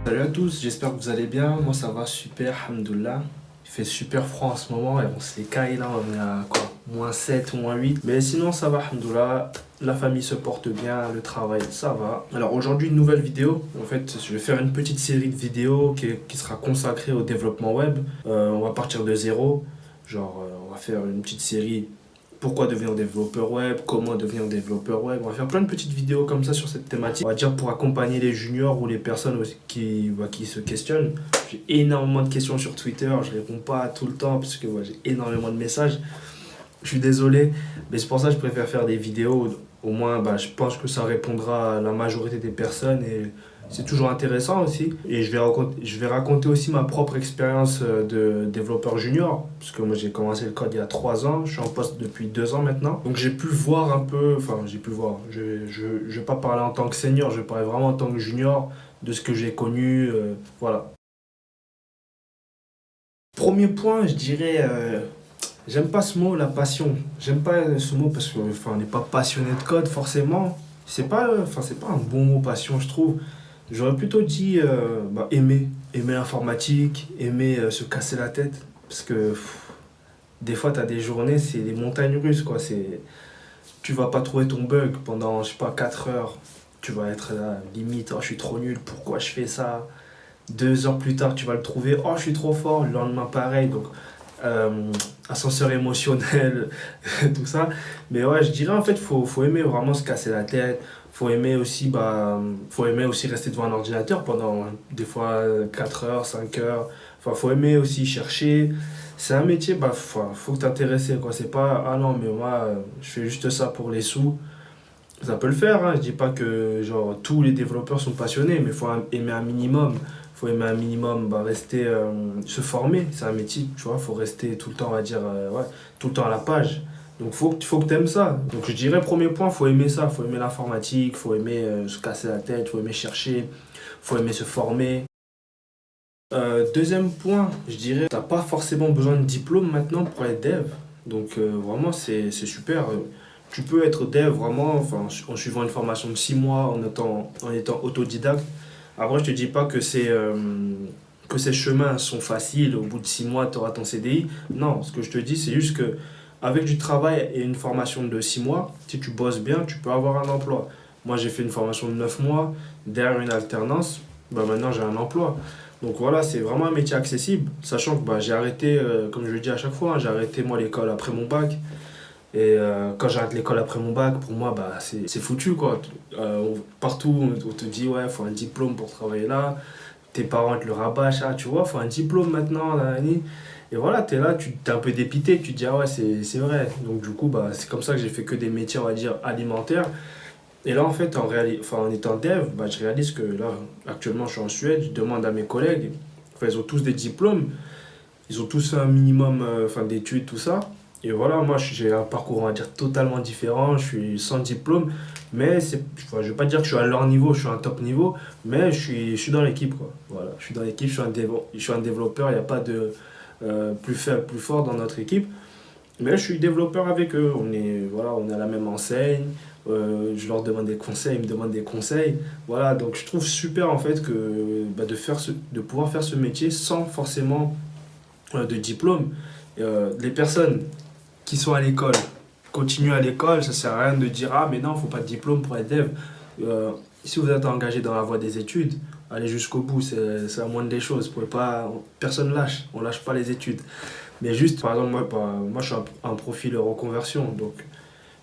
Salut à tous, j'espère que vous allez bien. Moi ça va super, alhamdoulilah. Il fait super froid en ce moment et on se les caille là, on est à quoi? -7, -8. Mais sinon ça va, alhamdoulilah. La famille se porte bien, le travail ça va. Alors aujourd'hui une nouvelle vidéo. En fait je vais faire une petite série de vidéos qui sera consacrée au développement web. On va partir de zéro. On va faire une petite série pourquoi devenir développeur web, comment devenir développeur web. On va faire plein de petites vidéos comme ça sur cette thématique. On va dire pour accompagner les juniors ou les personnes qui se questionnent. J'ai énormément de questions sur Twitter, je réponds pas tout le temps parce que j'ai énormément de messages. Je suis désolé, mais c'est pour ça que je préfère faire des vidéos. Au moins, je pense que ça répondra à la majorité des personnes et c'est toujours intéressant aussi. Et je vais raconter aussi ma propre expérience de développeur junior. Parce que moi, j'ai commencé le code il y a 3 ans. Je suis en poste depuis 2 ans maintenant. Donc, j'ai pu voir un peu. Enfin, j'ai pu voir. Je vais pas parler en tant que senior, je vais parler vraiment en tant que junior de ce que j'ai connu. Voilà. Premier point, je dirais. J'aime pas ce mot, la passion. J'aime pas ce mot parce que, enfin, on n'est pas passionné de code forcément. C'est pas un bon mot passion, je trouve. J'aurais plutôt dit aimer l'informatique, aimer se casser la tête. Parce que des fois, tu as des journées, c'est des montagnes russes, quoi. Tu vas pas trouver ton bug pendant, je sais pas, 4 heures. Tu vas être là, limite, oh, je suis trop nul, pourquoi je fais ça? 2 heures plus tard, tu vas le trouver, oh, je suis trop fort. Le lendemain, pareil. Donc, euh, ascenseur émotionnel, tout ça. Mais ouais, je dirais en fait, faut aimer vraiment se casser la tête. Faut aimer aussi rester devant un ordinateur pendant des fois 4 heures, 5 heures. Enfin, faut aimer aussi chercher. C'est un métier, faut t'intéresser, quoi. C'est pas, ah non, mais moi, je fais juste ça pour les sous. Ça peut le faire, hein. Je dis pas que genre tous les développeurs sont passionnés, mais il faut aimer un minimum. Faut aimer un minimum, rester, se former. C'est un métier, tu vois. Faut rester tout le temps, on va dire, ouais, tout le temps à la page. Donc faut que tu aimes ça. Donc je dirais, premier point, faut aimer ça. Faut aimer l'informatique, faut aimer se casser la tête, faut aimer chercher, faut aimer se former. Deuxième point, je dirais, t'as pas forcément besoin de diplôme maintenant pour être dev. Donc vraiment, c'est super. Tu peux être dev vraiment enfin, en suivant une formation de 6 mois, en étant autodidacte. Après, je te dis pas que ces chemins sont faciles. Au bout de 6 mois, tu auras ton CDI. Non, ce que je te dis, c'est juste que avec du travail et une formation de 6 mois, si tu bosses bien, tu peux avoir un emploi. Moi, j'ai fait une formation de 9 mois, derrière une alternance, maintenant j'ai un emploi. Donc voilà, c'est vraiment un métier accessible, sachant que j'ai arrêté, comme je le dis à chaque fois, hein, j'ai arrêté moi l'école après mon bac. Et quand j'arrête l'école après mon bac, pour moi, c'est foutu quoi. Partout, on te dit, ouais, faut un diplôme pour travailler là. Tes parents te le rabâchent, ah, tu vois, faut un diplôme maintenant, là, et voilà, t'es là, tu t'es un peu dépité, tu te dis, ah ouais, c'est vrai. Donc du coup, c'est comme ça que j'ai fait que des métiers, on va dire, alimentaires. Et là, en fait, en étant dev, je réalise que là, actuellement, je suis en Suède, je demande à mes collègues, enfin, ils ont tous des diplômes, ils ont tous fait un minimum d'études, tout ça. Et voilà, moi, j'ai un parcours, on va dire, totalement différent, je suis sans diplôme, mais je vais pas dire que je suis à leur niveau, je suis à un top niveau, mais je suis dans l'équipe, quoi. Voilà, je suis dans l'équipe, je suis un développeur, il n'y a pas de plus faible, plus fort dans notre équipe. Mais je suis développeur avec eux. On est à la même enseigne. Je leur demande des conseils, ils me demandent des conseils. Voilà, donc je trouve super en fait de pouvoir faire ce métier sans forcément de diplôme. Les personnes qui sont à l'école continuent à l'école, ça sert à rien de dire ah mais non, faut pas de diplôme pour être dev. Euh, si vous êtes engagé dans la voie des études, allez jusqu'au bout, c'est la moindre des choses. Vous pouvez pas, personne lâche, on lâche pas les études. Mais juste, par exemple, moi je suis un profil reconversion. Donc,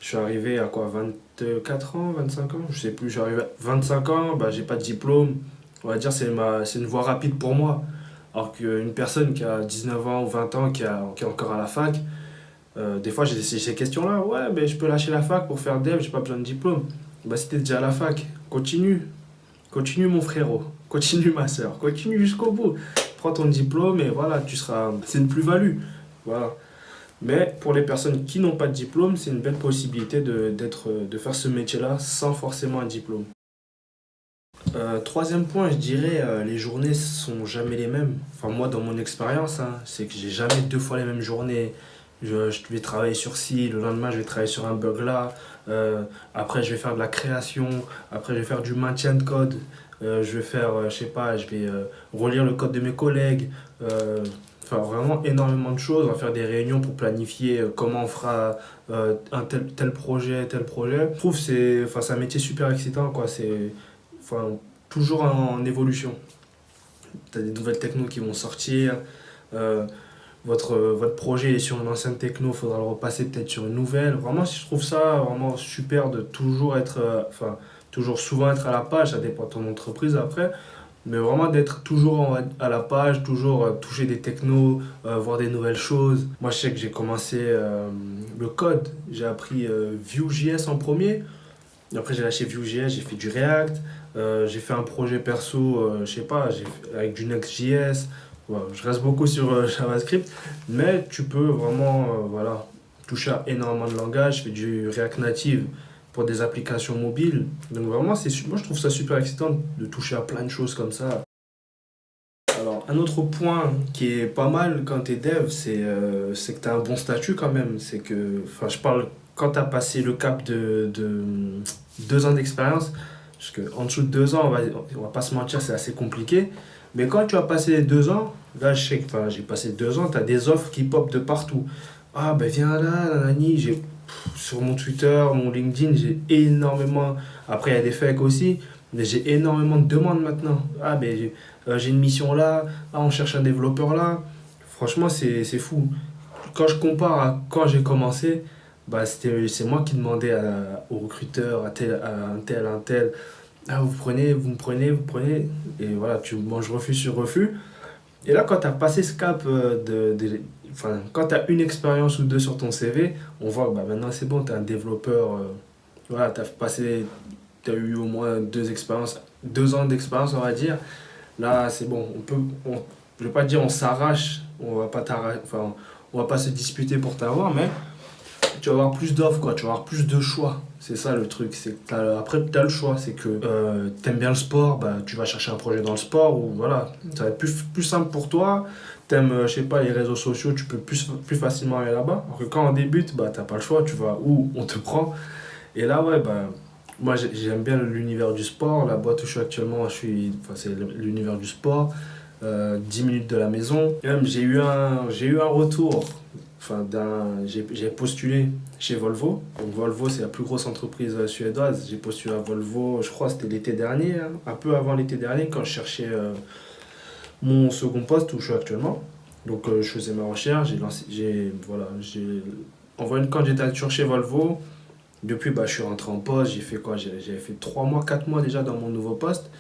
je suis arrivé à quoi, 24 ans, 25 ans? Je sais plus, je suis arrivé à 25 ans, j'ai pas de diplôme. On va dire c'est une voie rapide pour moi. Alors qu'une personne qui a 19 ans ou 20 ans, qui est encore à la fac, des fois j'ai ces questions-là. Ouais, mais je peux lâcher la fac pour faire dev, j'ai pas besoin de diplôme. Si t'es déjà à la fac, continue. Continue mon frérot. Continue ma soeur. Continue jusqu'au bout. Prends ton diplôme et voilà, c'est une plus-value. Voilà. Mais pour les personnes qui n'ont pas de diplôme, c'est une belle possibilité de faire ce métier-là sans forcément un diplôme. Troisième point, je dirais, les journées sont jamais les mêmes. Enfin, moi, dans mon expérience, hein, c'est que j'ai jamais 2 fois les mêmes journées. Je vais travailler sur ci, le lendemain, je vais travailler sur un bug là. Après, je vais faire de la création. Après, je vais faire du maintien de code. je vais faire, je sais pas, je vais relire le code de mes collègues. Enfin, vraiment énormément de choses. On va faire des réunions pour planifier comment on fera un tel projet, tel projet. Je trouve que enfin, c'est un métier super excitant, quoi. C'est enfin, toujours en évolution. Tu as des nouvelles technos qui vont sortir. Euh, votre projet est sur une ancienne techno, il faudra le repasser peut-être sur une nouvelle. Vraiment, je trouve ça vraiment super de toujours être, enfin, toujours souvent être à la page, ça dépend de ton entreprise après, mais vraiment d'être toujours à la page, toujours toucher des technos, voir des nouvelles choses. Moi, je sais que j'ai commencé le code, j'ai appris Vue.js en premier, et après j'ai lâché Vue.js, j'ai fait du React, j'ai fait un projet perso, je sais pas, avec du Next.js. Ouais, je reste beaucoup sur JavaScript, mais tu peux vraiment voilà, toucher à énormément de langages. Je fais du React Native pour des applications mobiles. Donc vraiment, moi je trouve ça super excitant de toucher à plein de choses comme ça. Alors, un autre point qui est pas mal quand tu es dev, c'est que tu as un bon statut quand même. C'est que, enfin, je parle quand tu as passé le cap de 2 ans d'expérience, parce qu'en dessous de 2 ans, on va pas se mentir, c'est assez compliqué. Mais quand tu as passé les 2 ans, là, je sais que enfin, j'ai passé 2 ans, tu as des offres qui pop de partout. Ah, ben viens là, nanani, sur mon Twitter, mon LinkedIn, j'ai énormément. Après, il y a des fakes aussi, mais j'ai énormément de demandes maintenant. Ah, ben j'ai une mission là, ah, on cherche un développeur là. Franchement, c'est fou. Quand je compare à quand j'ai commencé, bah, c'est moi qui demandais aux recruteurs, à un tel, ah, vous prenez, vous me prenez, vous prenez. Et voilà, tu manges refus sur refus. Et là, quand tu as passé ce cap enfin, quand tu as une expérience ou deux sur ton CV, on voit que bah, maintenant c'est bon, tu es un développeur. Voilà, tu as eu au moins 2 expériences, 2 ans d'expérience, on va dire. Là, c'est bon, je vais pas dire on s'arrache, enfin, on va pas se disputer pour t'avoir, mais tu vas avoir plus d'offres, quoi, tu vas avoir plus de choix. C'est ça le truc, c'est que après tu as le choix, c'est que t'aimes bien le sport, bah, tu vas chercher un projet dans le sport, ou voilà, ça va être plus simple pour toi. T'aimes, je sais pas, les réseaux sociaux, tu peux plus facilement aller là-bas. Alors que quand on débute, bah, t'as pas le choix, tu vas où on te prend. Et là, ouais, bah, moi j'aime bien l'univers du sport. La boîte où je suis actuellement, enfin, c'est l'univers du sport. 10 minutes de la maison. Et même, j'ai eu un retour. Enfin, j'ai postulé chez Volvo. Donc Volvo, c'est la plus grosse entreprise suédoise. J'ai postulé à Volvo, je crois que c'était l'été dernier, hein, un peu avant l'été dernier, quand je cherchais mon second poste où je suis actuellement. Donc je faisais ma recherche, j'ai envoyé une candidature chez Volvo. Depuis, bah, je suis rentré en poste, j'ai fait quoi? J'avais fait 3 mois, 4 mois déjà dans mon nouveau poste.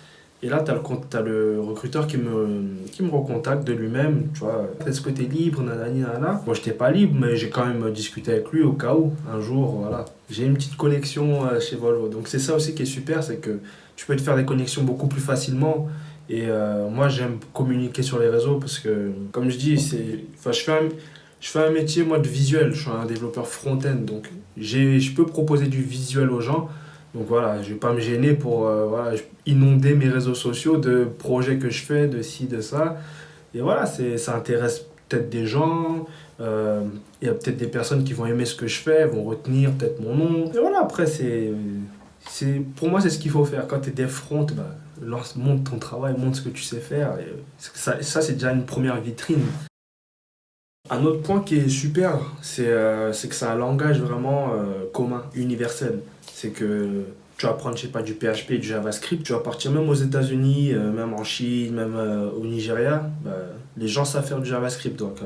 Et là, t'as le recruteur qui me recontacte de lui-même, tu vois. Est-ce que t'es libre, nanani, nanana. Moi, j'étais pas libre, mais j'ai quand même discuté avec lui au cas où, un jour, voilà. J'ai une petite connexion chez Volvo. Donc, c'est ça aussi qui est super, c'est que tu peux te faire des connexions beaucoup plus facilement. Et moi, j'aime communiquer sur les réseaux parce que, comme je dis, enfin, je fais un métier, moi, de visuel. Je suis un développeur front-end, donc je peux proposer du visuel aux gens. Donc voilà, je vais pas me gêner pour voilà, inonder mes réseaux sociaux de projets que je fais, de ci, de ça. Et voilà, ça intéresse peut-être des gens. Il y a peut-être des personnes qui vont aimer ce que je fais, vont retenir peut-être mon nom. Et voilà, après, pour moi, c'est ce qu'il faut faire. Quand tu es dev front, bah, montre ton travail, montre ce que tu sais faire. Et ça c'est déjà une première vitrine. Un autre point qui est super, c'est que c'est un langage vraiment commun, universel. C'est que tu vas apprendre, je sais pas, du PHP et du JavaScript, tu vas partir même aux États-Unis, même en Chine, même au Nigeria, bah, les gens savent faire du JavaScript. Donc,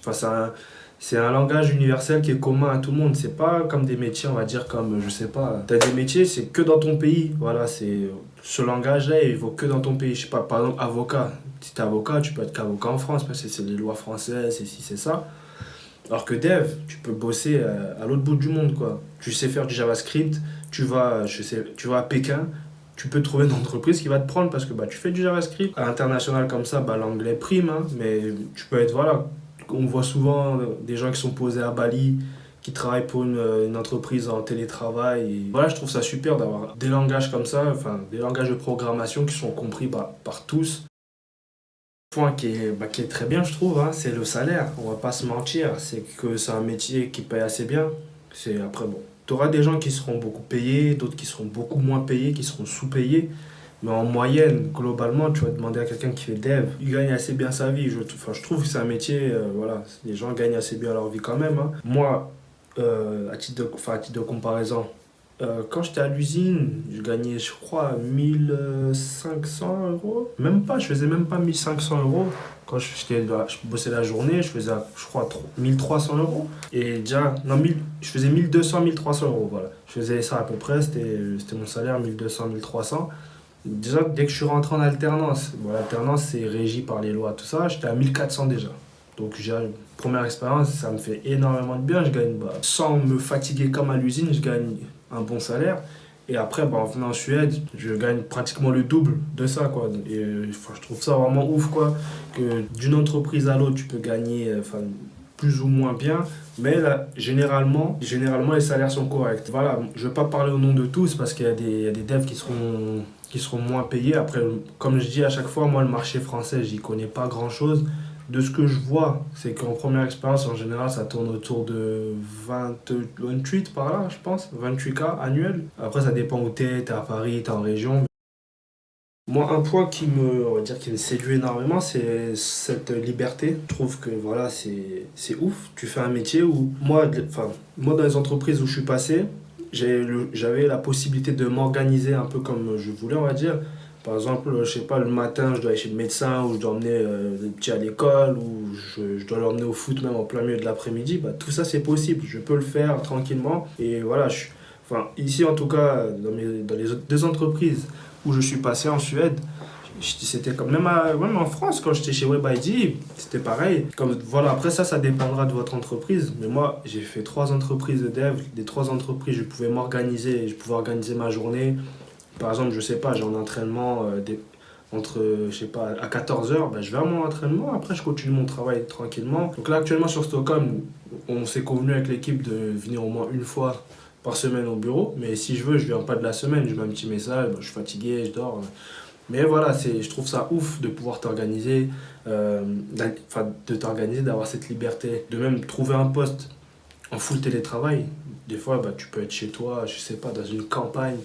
enfin, c'est un langage universel qui est commun à tout le monde. C'est pas comme des métiers, on va dire, comme, je sais pas, tu as des métiers, c'est que dans ton pays. Voilà, ce langage-là, il vaut que dans ton pays. Je sais pas, par exemple, avocat. Si tu es avocat, tu peux être qu'avocat en France, parce que c'est les lois françaises, et si c'est ça. Alors que dev, tu peux bosser à l'autre bout du monde, quoi. Tu sais faire du JavaScript, tu vas à Pékin, tu peux trouver une entreprise qui va te prendre parce que bah, tu fais du JavaScript. À l'international comme ça, bah, l'anglais prime, hein, mais tu peux être, voilà, on voit souvent des gens qui sont posés à Bali, qui travaillent pour une entreprise en télétravail. Et voilà, je trouve ça super d'avoir des langages comme ça, enfin, des langages de programmation qui sont compris par tous. Point qui est très bien, je trouve, hein, c'est le salaire. On va pas se mentir, c'est que c'est un métier qui paye assez bien. Après, bon, tu auras des gens qui seront beaucoup payés, d'autres qui seront beaucoup moins payés, qui seront sous-payés. Mais en moyenne, globalement, tu vas demander à quelqu'un qui fait dev, il gagne assez bien sa vie. Je trouve que c'est un métier, voilà, les gens gagnent assez bien leur vie quand même, hein. Moi, à titre de comparaison, quand j'étais à l'usine, je gagnais, je crois, 1 500 euros. Même pas, je faisais même pas 1 500 euros. Quand je bossais la journée, je faisais, je crois, 1 300 euros. Et déjà, non, je faisais 1 200 1 300 euros, voilà. Je faisais ça à peu près, c'était mon salaire, 1 200 1 300. Déjà, dès que je suis rentré en alternance, bon, l'alternance, c'est régi par les lois, tout ça, j'étais à 1 400 déjà. Donc, première expérience, ça me fait énormément de bien. Je gagne, bah, sans me fatiguer comme à l'usine, je gagne un bon salaire. Et après, bah, en venant en Suède, je gagne pratiquement le double de ça, quoi. Et enfin, je trouve ça vraiment ouf, quoi, que d'une entreprise à l'autre, tu peux gagner enfin, plus ou moins bien. Mais là, généralement, les salaires sont corrects. Voilà, je ne vais pas parler au nom de tous parce il y a des devs qui seront moins payés. Après, comme je dis à chaque fois, moi, le marché français, j'y connais pas grand-chose. De ce que je vois, c'est qu'en première expérience, en général, ça tourne autour de 28 par là, je pense, 28K annuel. Après, ça dépend où t'es à Paris, t'es en région. Moi, un point on va dire, qui me séduit énormément, c'est cette liberté. Je trouve que voilà, c'est ouf. Tu fais un métier où, moi, dans les entreprises où je suis passé, j'avais la possibilité de m'organiser un peu comme je voulais, on va dire. Par exemple, je sais pas, le matin, je dois aller chez le médecin, ou je dois emmener le petit à l'école, ou je dois l'emmener au foot même en plein milieu de l'après-midi. Bah, tout ça, c'est possible. Je peux le faire tranquillement. Et voilà, enfin, ici, en tout cas, dans les deux entreprises où je suis passé en Suède, c'était comme même en France quand j'étais chez WebID, c'était pareil. Comme voilà, après ça dépendra de votre entreprise. Mais moi, j'ai fait 3 entreprises de dev. Des 3 entreprises, je pouvais m'organiser, je pouvais organiser ma journée. Par exemple, je sais pas, j'ai un entraînement entre, je sais pas, à 14 heures, ben, je vais à mon entraînement, après je continue mon travail tranquillement. Donc là, actuellement sur Stockholm, on s'est convenu avec l'équipe de venir au moins une fois par semaine au bureau. Mais si je veux, je viens pas de la semaine, je mets un petit message, ben, je suis fatigué, je dors. Mais voilà, je trouve ça ouf de pouvoir t'organiser, d'avoir cette liberté, de même trouver un poste en full télétravail. Des fois, bah, tu peux être chez toi, je sais pas, dans une campagne.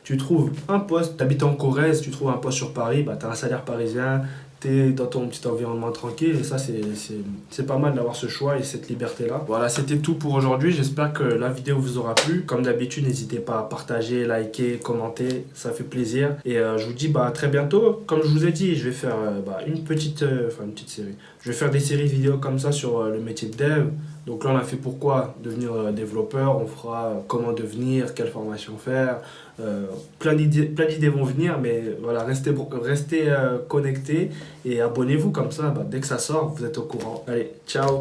Tu trouves un poste, tu habites en Corrèze, tu trouves un poste sur Paris, bah, tu as un salaire parisien, tu es dans ton petit environnement tranquille. Et ça, c'est pas mal d'avoir ce choix et cette liberté-là. Voilà, c'était tout pour aujourd'hui. J'espère que la vidéo vous aura plu. Comme d'habitude, n'hésitez pas à partager, liker, commenter. Ça fait plaisir. Et je vous dis bah, à très bientôt. Comme je vous ai dit, je vais faire une petite série. Je vais faire des séries vidéo comme ça sur le métier de dev. Donc là, on a fait pourquoi devenir développeur, on fera comment devenir, quelle formation faire. Plein d'idées vont venir, mais voilà, restez connectés et abonnez-vous comme ça, bah, dès que ça sort, vous êtes au courant. Allez, ciao!